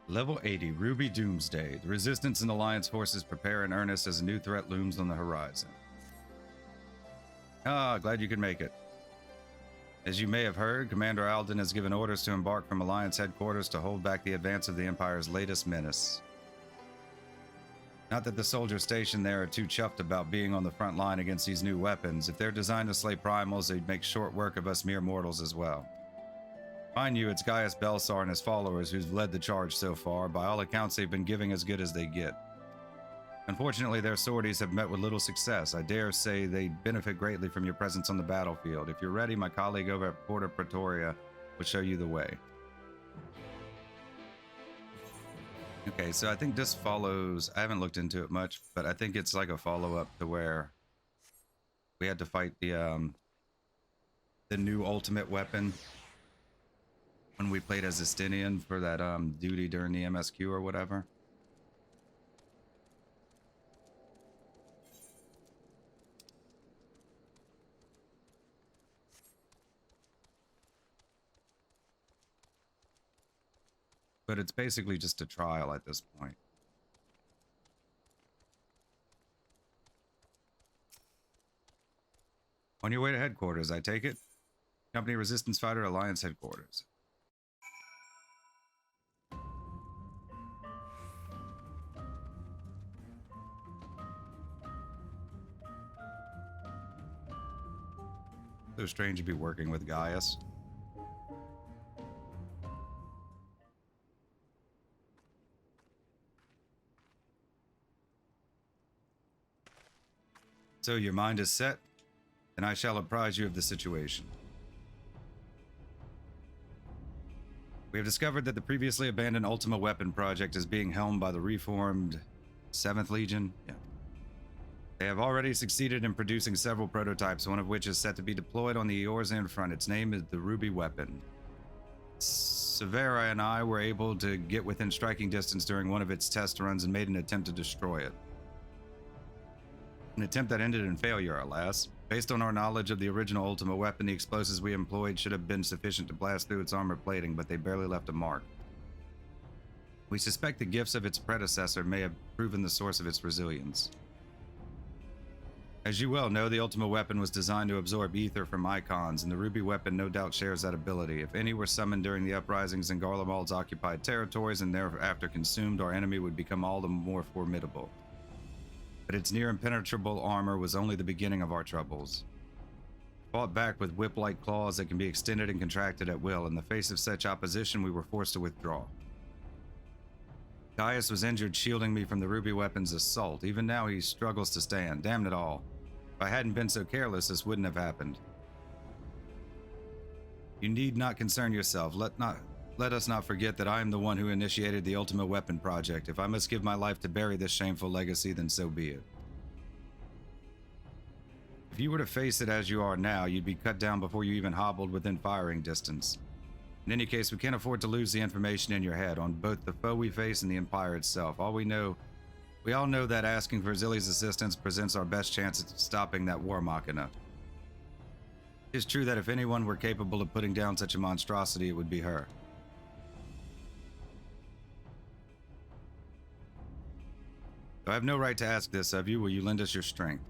Level 80, Ruby Doomsday. The Resistance and Alliance forces prepare in earnest as a new threat looms on the horizon. Ah, glad you could make it. As you may have heard, Commander Alden has given orders to embark from Alliance headquarters to hold back the advance of the Empire's latest menace. Not that the soldiers stationed there are too chuffed about being on the front line against these new weapons. If they're designed to slay primals, they'd make short work of us mere mortals as well. Mind you, it's Gaius Belsar and his followers who've led the charge so far. By all accounts, they've been giving as good as they get. Unfortunately, their sorties have met with little success. I dare say they benefit greatly from your presence on the battlefield. If you're ready, my colleague over at Porta Pretoria will show you the way. Okay, so I think this follows... I haven't looked into it much, but I think it's like a follow-up to where we had to fight the new ultimate weapon when we played as Estinian for that duty during the MSQ or whatever. But it's basically just a trial at this point. On your way to headquarters, I take it? Company Resistance Fighter Alliance headquarters. So strange to be working with Gaius. So your mind is set, and I shall apprise you of the situation. We have discovered that the previously abandoned Ultima Weapon project is being helmed by the reformed 7th Legion. Yeah. They have already succeeded in producing several prototypes, one of which is set to be deployed on the Eorzean front. Its name is the Ruby Weapon. Severa and I were able to get within striking distance during one of its test runs and made an attempt to destroy it. An attempt that ended in failure, alas. Based on our knowledge of the original Ultima weapon, the explosives we employed should have been sufficient to blast through its armor plating, but they barely left a mark. We suspect the gifts of its predecessor may have proven the source of its resilience. As you well know, the Ultima weapon was designed to absorb ether from icons, and the Ruby weapon no doubt shares that ability. If any were summoned during the uprisings in Garlemald's occupied territories and thereafter consumed, our enemy would become all the more formidable. But its near impenetrable armor was only the beginning of our troubles. Fought back with whip-like claws that can be extended and contracted at will. In the face of such opposition, we were forced to withdraw. Gaius was injured shielding me from the Ruby weapon's assault. Even now he struggles to stand. Damn it all. If I hadn't been so careless, this wouldn't have happened. You need not concern yourself. Let us not forget that I am the one who initiated the Ultima Weapon project. If I must give my life to bury this shameful legacy, then so be it. If you were to face it as you are now, you'd be cut down before you even hobbled within firing distance. In any case, we can't afford to lose the information in your head on both the foe we face and the Empire itself. We all know that asking for Zilly's assistance presents our best chance at stopping that war machina. It's true that if anyone were capable of putting down such a monstrosity, it would be her. I have no right to ask this of you. Will you lend us your strength?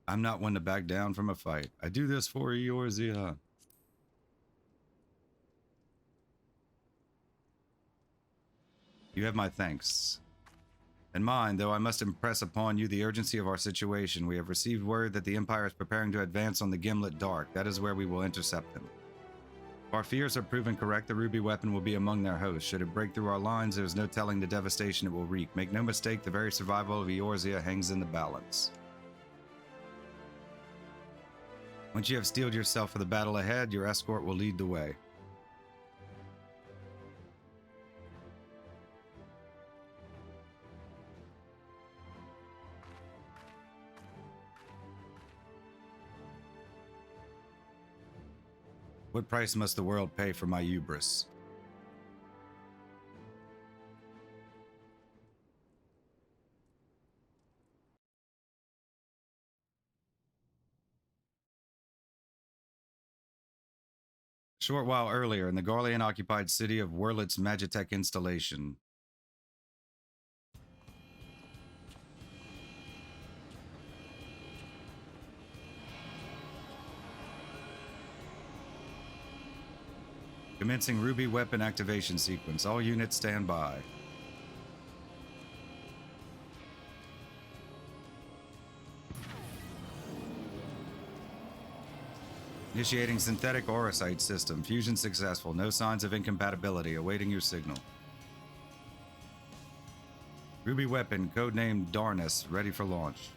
I'm not one to back down from a fight. I do this for Eorzea. You have my thanks. And mine, though I must impress upon you the urgency of our situation. We have received word that the Empire is preparing to advance on the Gimlet Dark. That is where we will intercept them. If our fears are proven correct, the Ruby weapon will be among their hosts. Should it break through our lines, there is no telling the devastation it will wreak. Make no mistake, the very survival of Eorzea hangs in the balance. Once you have steeled yourself for the battle ahead, your escort will lead the way. What price must the world pay for my hubris? short while earlier in the Garlean-occupied city of Werlyt's Magitech installation. Commencing Ruby weapon activation sequence. All units stand by. Initiating synthetic aurosite system. Fusion successful. No signs of incompatibility. Awaiting your signal. Ruby weapon, codenamed Darnus, ready for launch.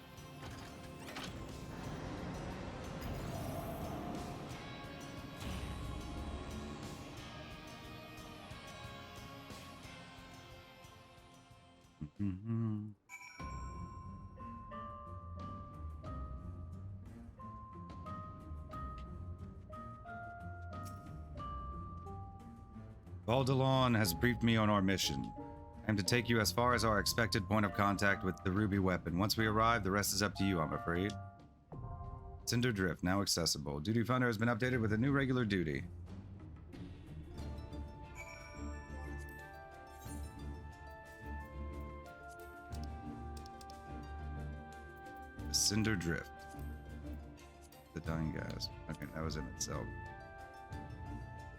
Valdelon has briefed me on our mission. I am to take you as far as our expected point of contact with the Ruby weapon. Once we arrive, the rest is up to you, I'm afraid. Cinder Drift, now accessible. Duty Funder has been updated with a new regular duty. Cinder Drift. The dying gas. Okay, that was in itself.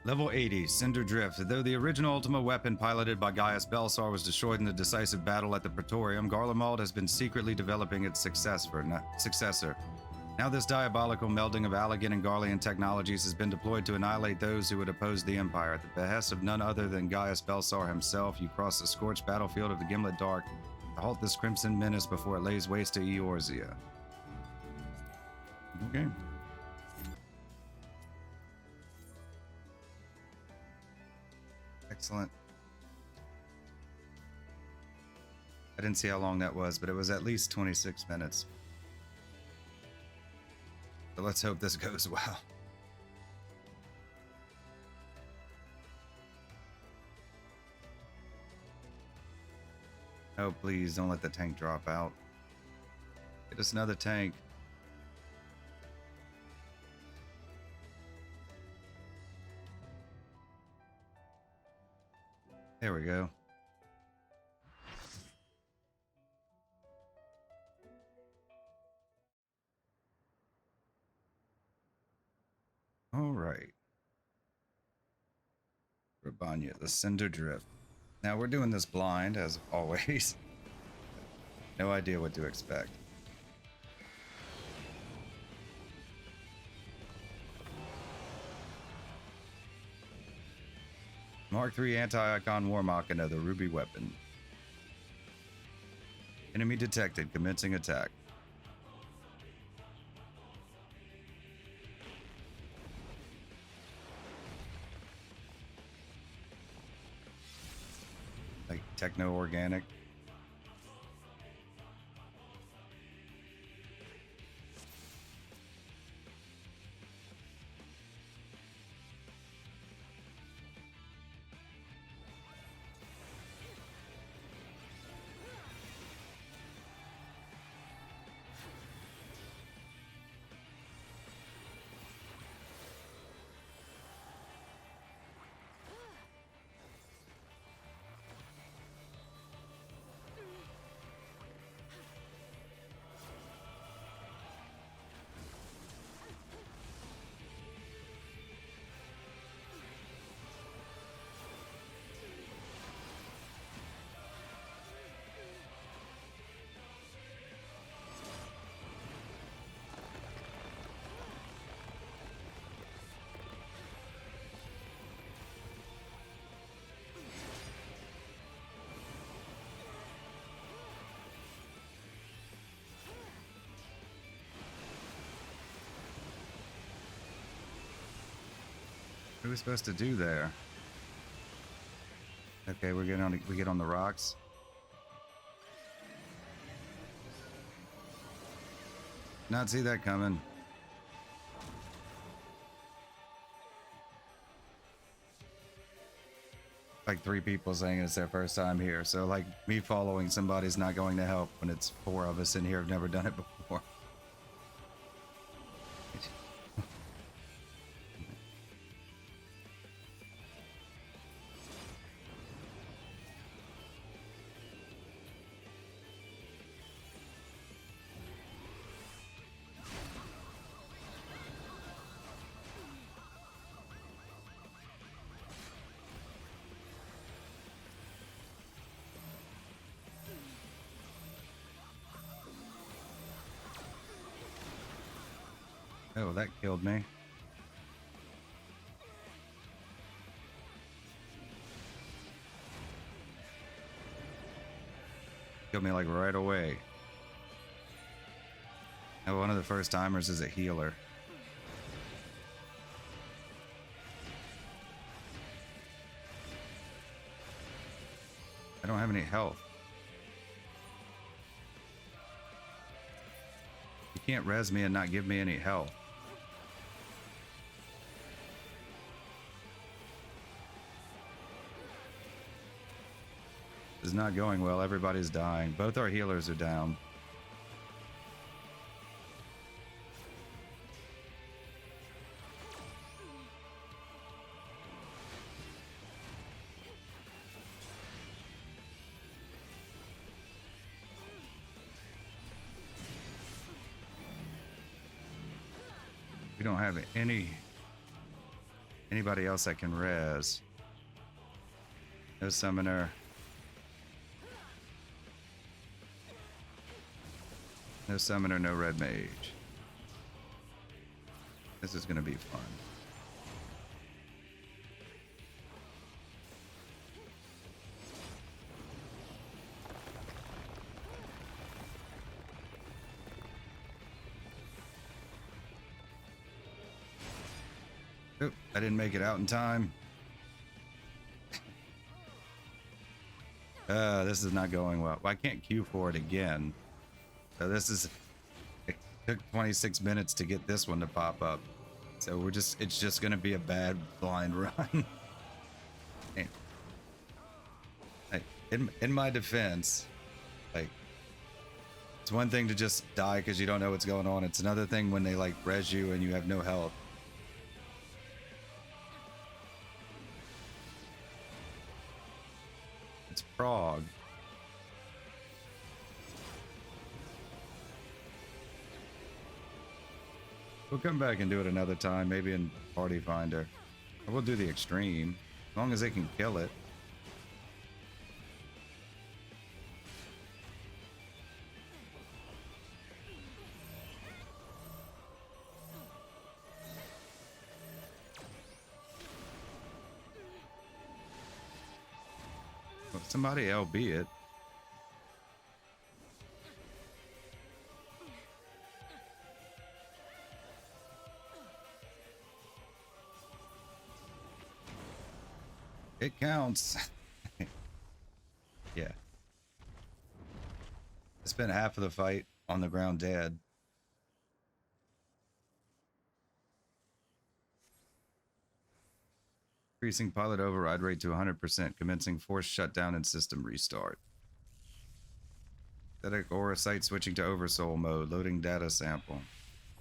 Level 80, Cinder Drift. Though the original Ultima weapon piloted by Gaius Belsar was destroyed in the decisive battle at the Praetorium, Garlemald has been secretly developing its successor. Now this diabolical melding of Allagan and Garlean technologies has been deployed to annihilate those who would oppose the Empire. At the behest of none other than Gaius Belsar himself, you cross the scorched battlefield of the Gimlet Dark to halt this crimson menace before it lays waste to Eorzea. Okay. Excellent. I didn't see how long that was, but it was at least 26 minutes. So let's hope this goes well. Oh, please don't let the tank drop out. Get us another tank. There we go. All right. Rabanya, the Cinder Drift. Now we're doing this blind, as always. No idea what to expect. Mark III Anti-Icon War Machina, the Ruby weapon. Enemy detected, commencing attack. Like techno-organic. What are we supposed to do there? Okay, we get on the rocks. Not see that coming. Like 3 people saying it's their first time here, so like me following somebody's not going to help when it's 4 of us in here who've never done it before. Oh, that killed me. Killed me like right away. Now one of the first timers is a healer. I don't have any health. You can't res me and not give me any health. It's not going well. Everybody's dying. Both our healers are down. We don't have anybody else that can res. No summoner. No summoner, no red mage. This is gonna be fun. Oop, I didn't make it out in time. This is not going well. I can't queue for it again. So this is, it took 26 minutes to get this one to pop up. So it's just gonna be a bad blind run. In my defense, like, it's one thing to just die because you don't know what's going on. It's another thing when they like res you and you have no health. It's Prague. We'll come back and do it another time, maybe in Party Finder. Or we'll do the extreme, as long as they can kill it. Well, somebody LB it. It counts. Yeah. I spent half of the fight on the ground dead. Increasing pilot override rate to 100%, commencing forced shutdown and system restart. Static aura site switching to oversoul mode, loading data sample.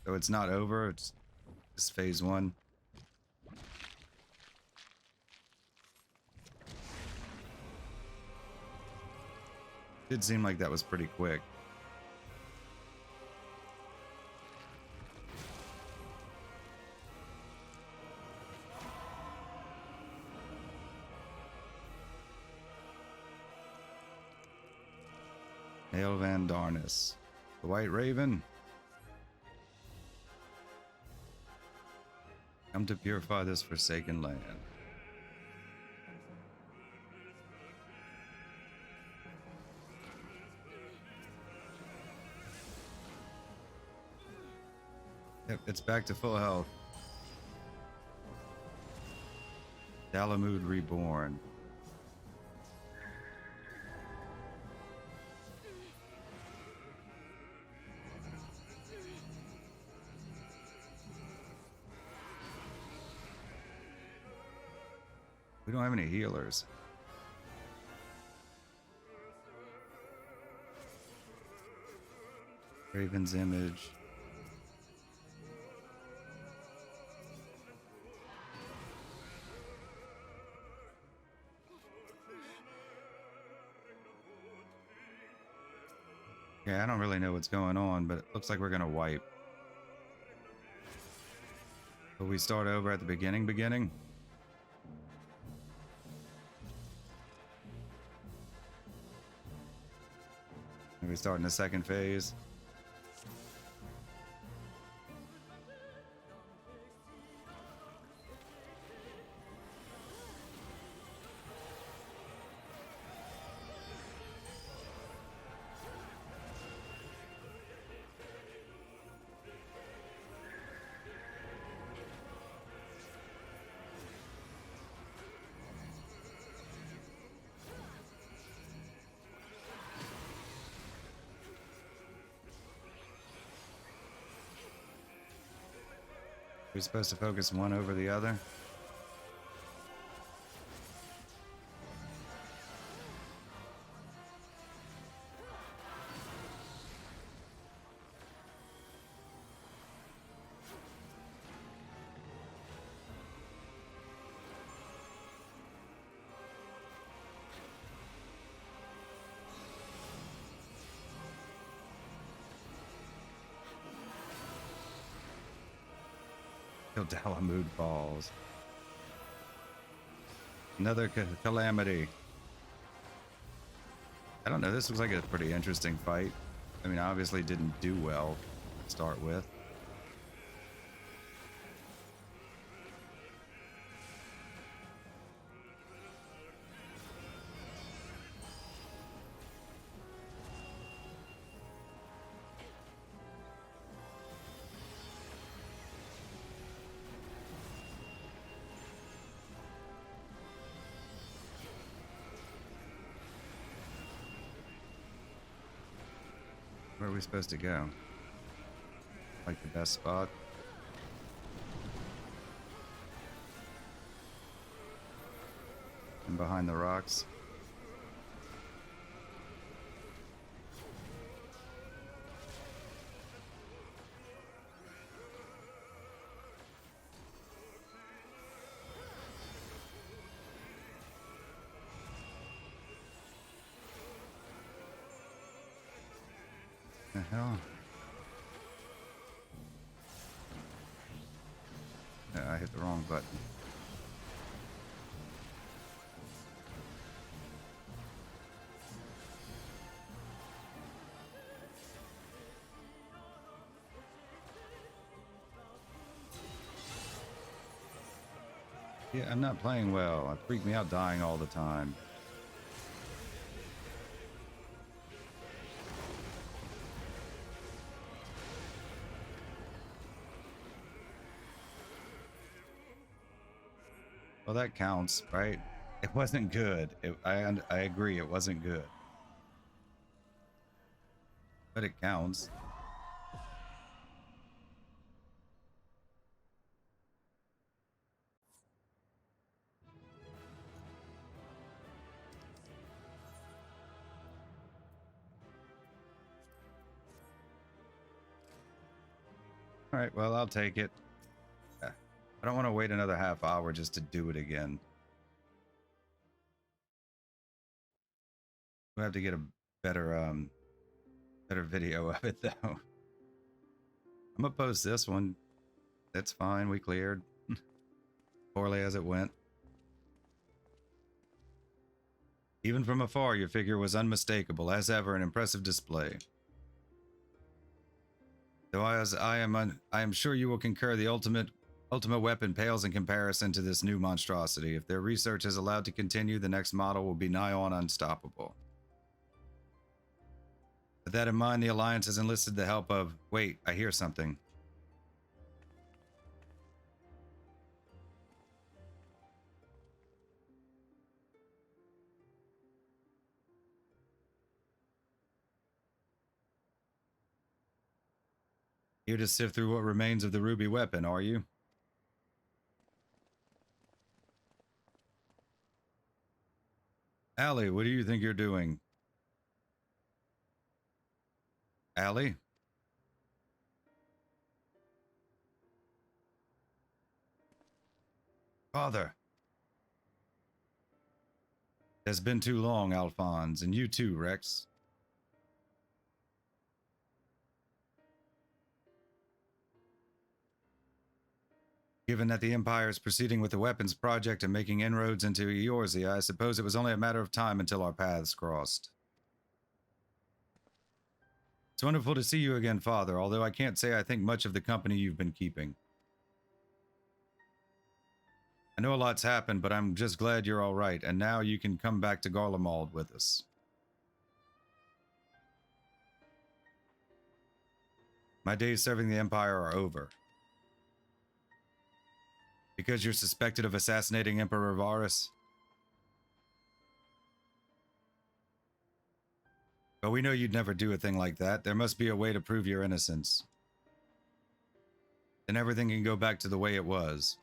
So it's not over, it's just phase 1. Did seem like that was pretty quick. Hail Van Darnus. The White Raven. Come to purify this forsaken land. Yep, it's back to full health. Dalamud Reborn. We don't have any healers. Raven's Image. Yeah, I don't really know what's going on, but it looks like we're gonna wipe. Will we start over at the beginning? Maybe start in the second phase. We're supposed to focus one over the other. Till Dalamud falls. Another calamity. I don't know. This looks like a pretty interesting fight. I mean, obviously didn't do well to start with. Where are we supposed to go? Like the best spot? And behind the rocks? The hell? Yeah, I hit the wrong button. Yeah, I'm not playing well. It freaked me out dying all the time. Well, that counts, right? It wasn't good. I agree, it wasn't good. But it counts. All right, well, I'll take it. I don't want to wait another half hour just to do it again. We'll have to get a better better video of it though. I'm gonna post this one. That's fine, we cleared. Poorly as it went. Even from afar, your figure was unmistakable, as ever, an impressive display. Though I am sure you will concur the ultimate weapon pales in comparison to this new monstrosity. If their research is allowed to continue, the next model will be nigh on unstoppable. With that in mind, the Alliance has enlisted the help of... Wait, I hear something. Here to sift through what remains of the ruby weapon, are you? Allie, what do you think you're doing? Allie? Father. It has been too long, Alphonse, and you too, Rex. Given that the Empire is proceeding with the weapons project and making inroads into Eorzea, I suppose it was only a matter of time until our paths crossed. It's wonderful to see you again, Father, although I can't say I think much of the company you've been keeping. I know a lot's happened, but I'm just glad you're all right, and now you can come back to Garlemald with us. My days serving the Empire are over. Because you're suspected of assassinating Emperor Varus? But we know you'd never do a thing like that. There must be a way to prove your innocence. then everything can go back to the way it was.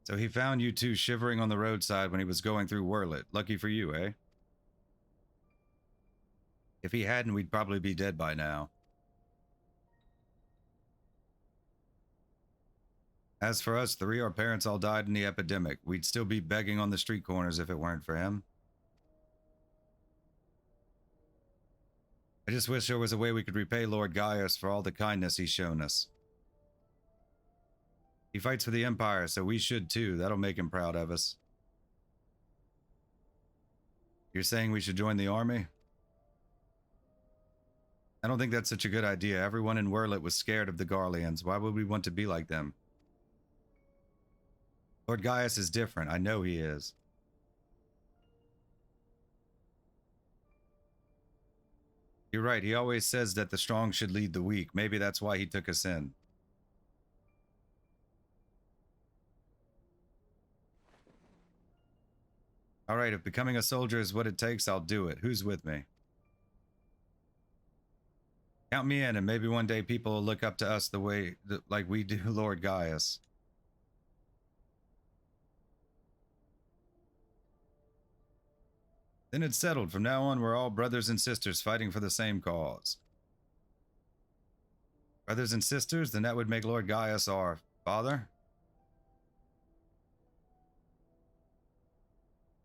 So he found you two shivering on the roadside when he was going through Werlyt. Lucky for you, eh? If he hadn't, we'd probably be dead by now. As for us three, our parents all died in the epidemic. We'd still be begging on the street corners if it weren't for him. I just wish there was a way we could repay Lord Gaius for all the kindness he's shown us. He fights for the Empire, so we should too. That'll make him proud of us. You're saying we should join the army? I don't think that's such a good idea. Everyone in Werlyt was scared of the Garleans. Why would we want to be like them? Lord Gaius is different. I know he is. You're right. He always says that the strong should lead the weak. Maybe that's why he took us in. All right, if becoming a soldier is what it takes, I'll do it. Who's with me? Count me in, and maybe one day people will look up to us the way like we do Lord Gaius. Then it's settled. From now on, we're all brothers and sisters fighting for the same cause. Brothers and sisters? Then that would make Lord Gaius our father?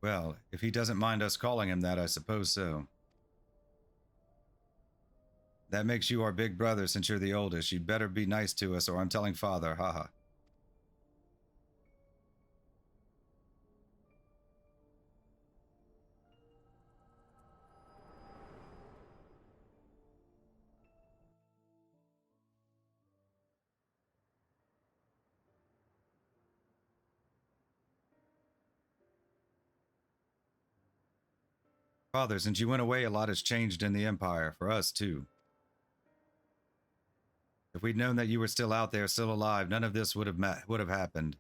Well, if he doesn't mind us calling him that, I suppose so. That makes you our big brother since you're the oldest. You'd better be nice to us or I'm telling father, haha. Father, since you went away, a lot has changed in the Empire, for us too. If we'd known that you were still out there, still alive, none of this would have happened.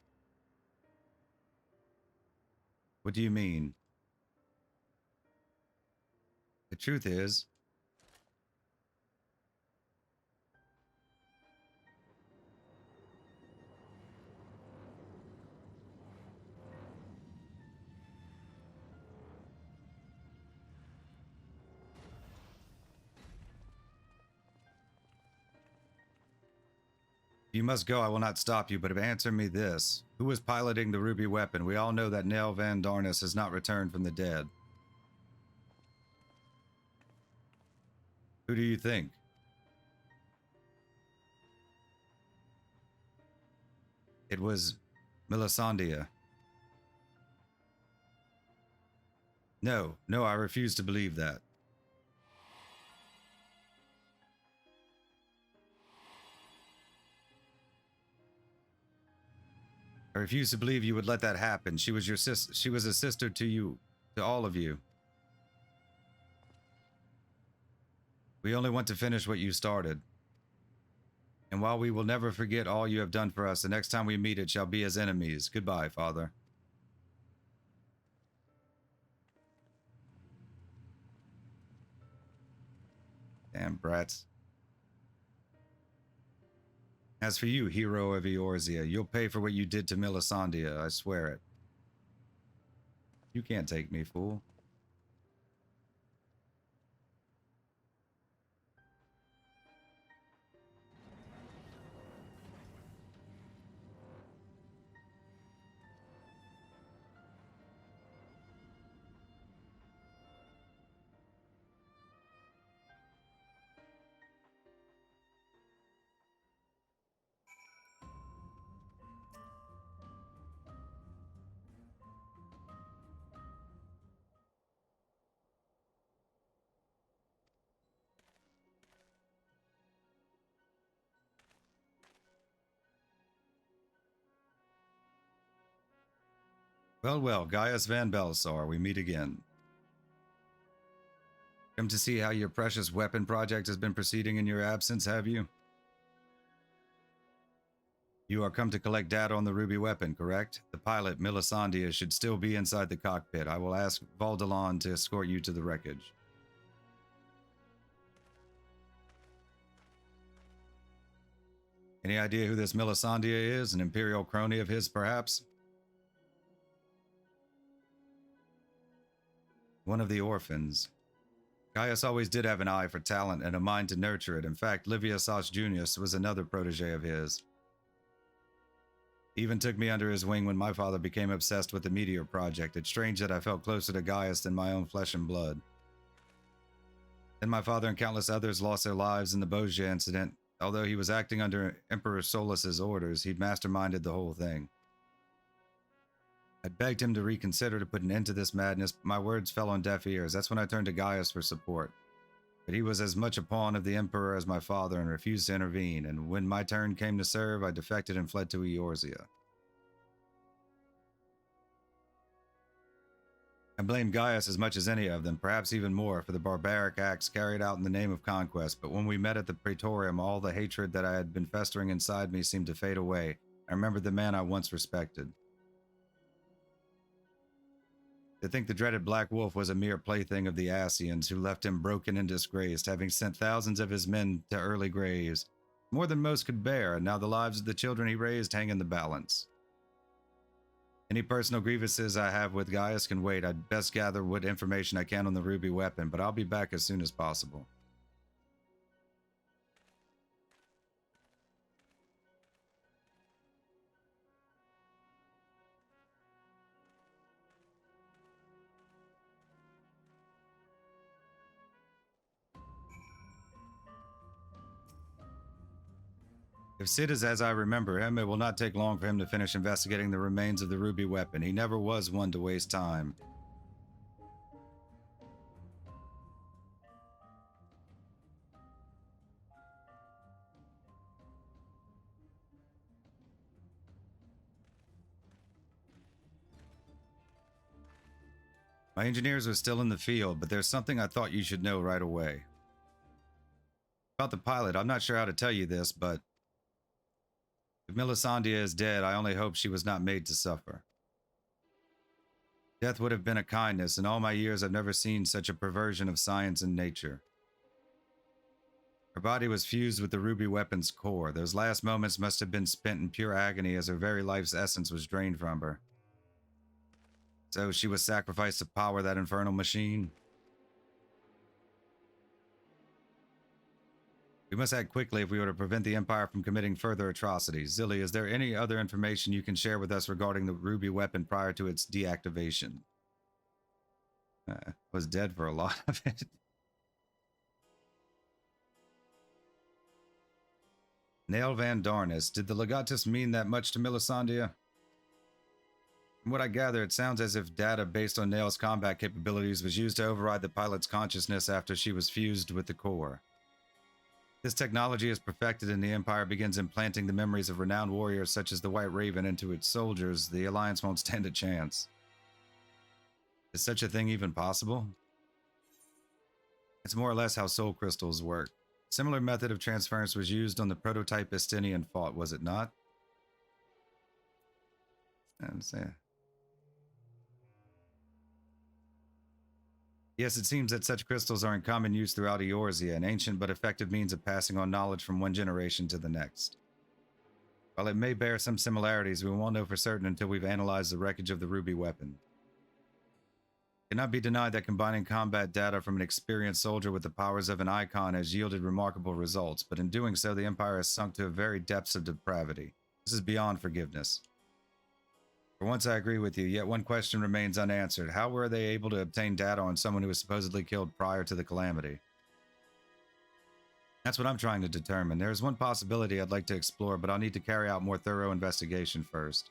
What do you mean? The truth is, you must go. I will not stop you, but answer me this. Who was piloting the ruby weapon? We all know that Nell Van Darnus has not returned from the dead. Who do you think? It was Melisandre. No, I refuse to believe that. I refuse to believe you would let that happen. She was your sister. She was a sister to you, to all of you. We only want to finish what you started. And while we will never forget all you have done for us, the next time we meet it shall be as enemies. Goodbye, Father. Damn brats. As for you, hero of Eorzea, you'll pay for what you did to Melisandre, I swear it. You can't take me, fool. Well, Gaius Van Belsar, we meet again. Come to see how your precious weapon project has been proceeding in your absence, have you? You are come to collect data on the ruby weapon, correct? The pilot, Melisandre, should still be inside the cockpit. I will ask Valdelon to escort you to the wreckage. Any idea who this Melisandre is? An Imperial crony of his, perhaps? One of the orphans. Gaius always did have an eye for talent and a mind to nurture it. In fact, Livius Os Junius was another protege of his. He even took me under his wing when my father became obsessed with the Meteor Project. It's strange that I felt closer to Gaius than my own flesh and blood. Then my father and countless others lost their lives in the Boja incident. Although he was acting under Emperor Solus's orders, he'd masterminded the whole thing. I begged him to reconsider to put an end to this madness, but my words fell on deaf ears. That's when I turned to Gaius for support. But he was as much a pawn of the Emperor as my father and refused to intervene, and when my turn came to serve, I defected and fled to Eorzea. I blame Gaius as much as any of them, perhaps even more, for the barbaric acts carried out in the name of conquest, but when we met at the Praetorium, all the hatred that I had been festering inside me seemed to fade away. I remembered the man I once respected. To think the dreaded Black Wolf was a mere plaything of the Asians, who left him broken and disgraced, having sent thousands of his men to early graves. More than most could bear, and now the lives of the children he raised hang in the balance. Any personal grievances I have with Gaius can wait. I'd best gather what information I can on the ruby weapon, but I'll be back as soon as possible. If Sid is as I remember him, it will not take long for him to finish investigating the remains of the ruby weapon. He never was one to waste time. My engineers are still in the field, but there's something I thought you should know right away. About the pilot, I'm not sure how to tell you this, but if Melisandre is dead, I only hope she was not made to suffer. Death would have been a kindness. In all my years, I've never seen such a perversion of science and nature. Her body was fused with the ruby weapon's core. Those last moments must have been spent in pure agony as her very life's essence was drained from her. So she was sacrificed to power that infernal machine? We must act quickly if we were to prevent the Empire from committing further atrocities. Zilly, is there any other information you can share with us regarding the ruby weapon prior to its deactivation? Was dead for a lot of it. Nail Van Darnus, did the Legatus mean that much to Melisandre? From what I gather, it sounds as if data based on Nail's combat capabilities was used to override the pilot's consciousness after she was fused with the core. This technology is perfected and the Empire begins implanting the memories of renowned warriors such as the White Raven into its soldiers. The Alliance won't stand a chance. Is such a thing even possible? It's more or less how soul crystals work. Similar method of transference was used on the prototype Estinian fought, was it not? Yes, it seems that such crystals are in common use throughout Eorzea, an ancient but effective means of passing on knowledge from one generation to the next. While it may bear some similarities, we won't know for certain until we've analyzed the wreckage of the ruby weapon. It cannot be denied that combining combat data from an experienced soldier with the powers of an icon has yielded remarkable results, but in doing so, the Empire has sunk to the very depths of depravity. This is beyond forgiveness. For once I agree with you, yet one question remains unanswered. How were they able to obtain data on someone who was supposedly killed prior to the calamity? That's what I'm trying to determine. There is one possibility I'd like to explore, but I'll need to carry out more thorough investigation first.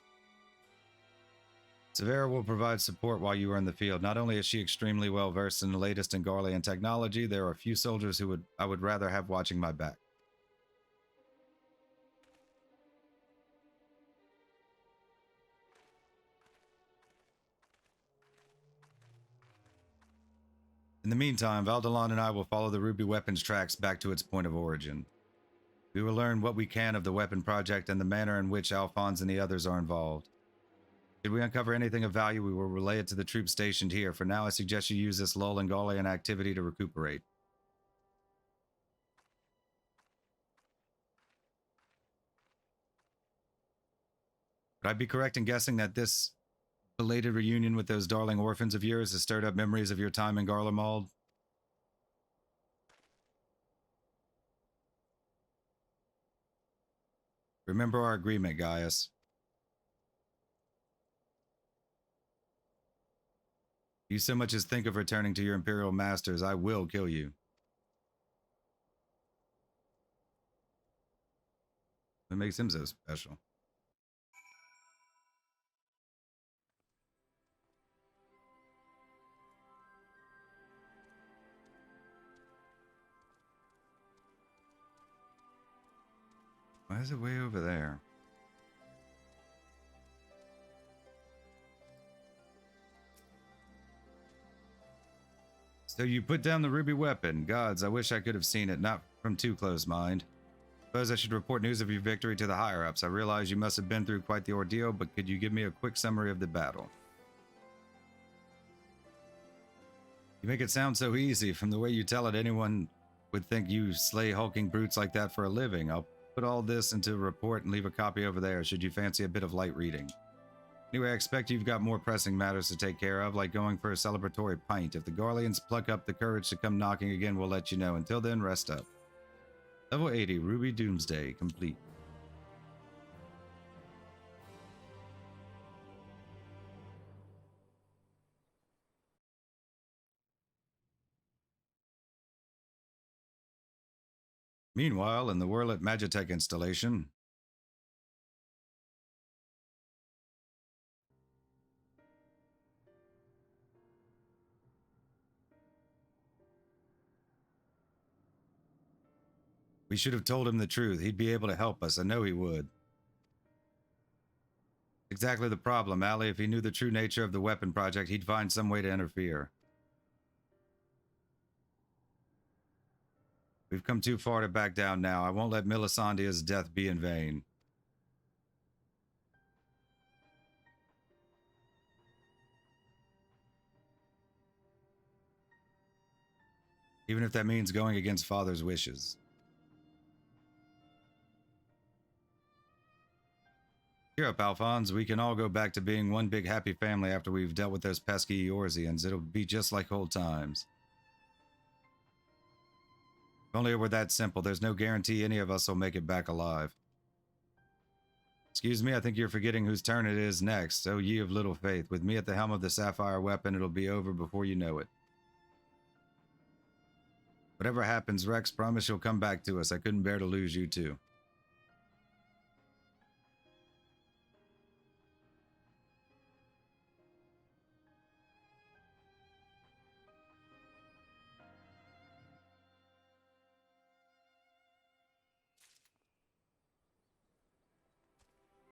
Severa will provide support while you are in the field. Not only is she extremely well versed in the latest in Garlean technology, there are a few soldiers who I would rather have watching my back. In the meantime, Valdelon and I will follow the Ruby Weapons tracks back to its point of origin. We will learn what we can of the weapon project and the manner in which Alphonse and the others are involved. Should we uncover anything of value, we will relay it to the troops stationed here. For now, I suggest you use this lull in Gaulian activity to recuperate. Would I be correct in guessing that this belated reunion with those darling orphans of yours has stirred up memories of your time in Garlemald? Remember our agreement, Gaius. If you so much as think of returning to your Imperial masters, I will kill you. What makes him so special? Why is it way over there? So you put down the ruby weapon. Gods, I wish I could have seen it, not from too close mind. Suppose I should report news of your victory to the higher-ups. I realize you must have been through quite the ordeal, but could you give me a quick summary of the battle? You make it sound so easy. From the way you tell it, anyone would think you slay hulking brutes like that for a living. I'll put all this into a report and leave a copy over there, should you fancy a bit of light reading. Anyway, I expect you've got more pressing matters to take care of, like going for a celebratory pint. If the Garleans pluck up the courage to come knocking again, we'll let you know. Until then, rest up. Level 80, Ruby Doomsday, complete. Meanwhile, in the Werlyt Magitech installation, we should have told him the truth. He'd be able to help us. I know he would. Exactly the problem, Allie. If he knew the true nature of the weapon project, he'd find some way to interfere. We've come too far to back down now. I won't let Melisandre's death be in vain. Even if that means going against Father's wishes. Cheer up, Alphonse. We can all go back to being one big happy family after we've dealt with those pesky Eorzeans. It'll be just like old times. If only it were that simple. There's no guarantee any of us will make it back alive. Excuse me, I think you're forgetting whose turn it is next. Oh, ye of little faith. With me at the helm of the Sapphire weapon, it'll be over before you know it. Whatever happens, Rex, promise you'll come back to us. I couldn't bear to lose you too.